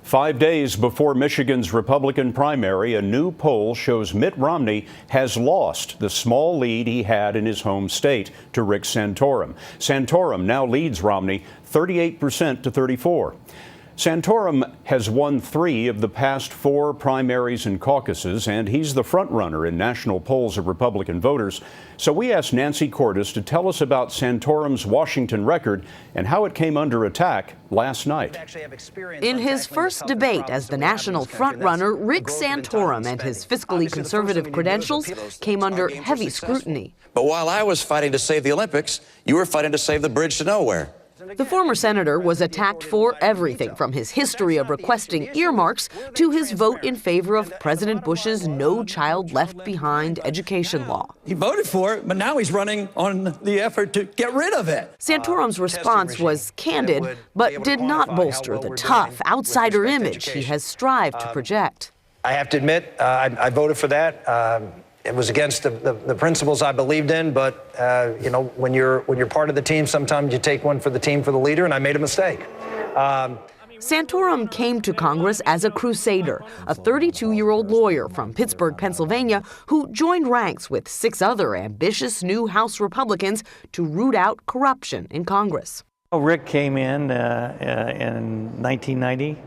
5 days before Michigan's Republican primary, a new poll shows Mitt Romney has lost the small lead he had in his home state to Rick Santorum. Santorum now leads Romney 38% to 34%. Santorum has won 3 of the past 4 primaries and caucuses, and he's the frontrunner in national polls of Republican voters. So we asked Nancy Cordes to tell us about Santorum's Washington record and how it came under attack last night. In his first debate as the national frontrunner, Rick Santorum and his fiscally conservative credentials came under heavy scrutiny. But while I was fighting to save the Olympics, you were fighting to save the bridge to nowhere. The former senator was attacked for everything from his history of requesting earmarks to his vote in favor of President Bush's No Child Left Behind education law. He voted for it, but now he's running on the effort to get rid of it. Santorum's response was candid, but did not bolster the tough outsider image he has strived to project. I have to admit, I voted for that. It was against the principles I believed in, but you know, when you're part of the team, sometimes you take one for the team, for the leader, and I made a mistake. Santorum came to Congress as a crusader, a 32-year-old lawyer from Pittsburgh, Pennsylvania, who joined ranks with 6 other ambitious new House Republicans to root out corruption in Congress. Rick came in 1990,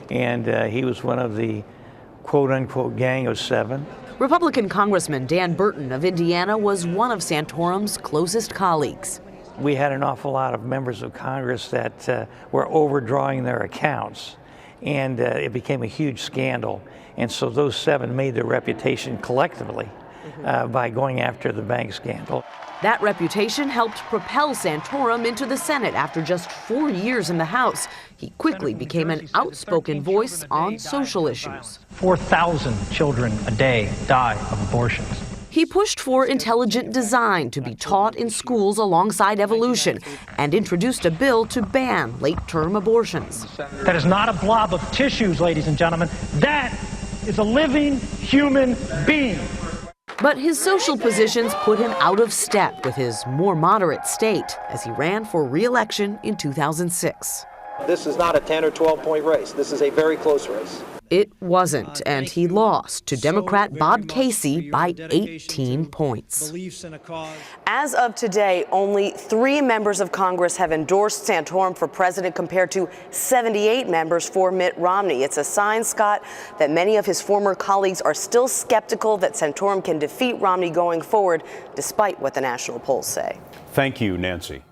and he was one of the quote-unquote Gang of 7. Republican Congressman Dan Burton of Indiana was one of Santorum's closest colleagues. We had an awful lot of members of Congress that were overdrawing their accounts, and it became a huge scandal. And so those 7 made their reputation collectively by going after the bank scandal. That reputation helped propel Santorum into the Senate after just 4 years in the House. He quickly became an outspoken voice on social issues. 4,000 children a day die of abortions. He pushed for intelligent design to be taught in schools alongside evolution and introduced a bill to ban late-term abortions. That is not a blob of tissues, ladies and gentlemen. That is a living human being. But his social positions put him out of step with his more moderate state as he ran for re-election in 2006. This is not a 10 or 12-point race. This is a very close race. It wasn't, and he lost to Democrat Bob Casey by 18 points. As of today, only 3 members of Congress have endorsed Santorum for president compared to 78 members for Mitt Romney. It's a sign, Scott, that many of his former colleagues are still skeptical that Santorum can defeat Romney going forward, despite what the national polls say. Thank you, Nancy.